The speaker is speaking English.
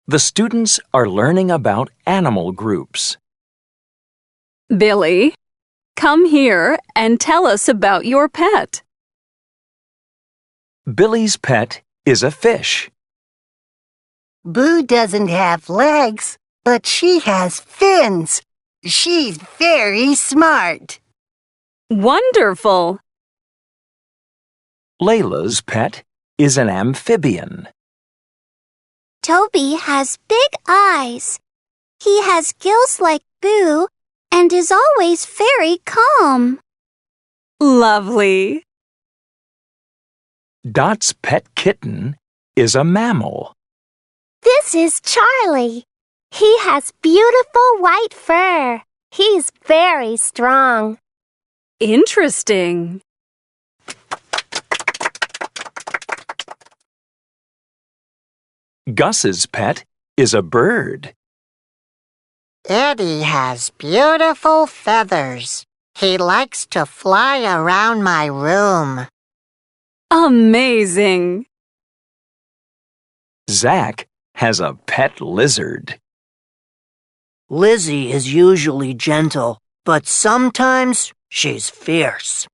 The students are learning about animal groups. Billy, come here and tell us about your pet. Billy's pet is a fish. Boo doesn't have legs, but she has fins. She's very smart. Wonderful! Layla's pet is an amphibian. Toby has big eyes. He has gills like Boo and is always very calm. Lovely! Dot's pet kitten is a mammal. This is Charlie. He has beautiful white fur. He's very strong. Interesting! Gus's pet is a bird. Eddie has beautiful feathers. He likes to fly around my room. Amazing! Zach has a pet lizard. Lizzie is usually gentle, but sometimes she's fierce.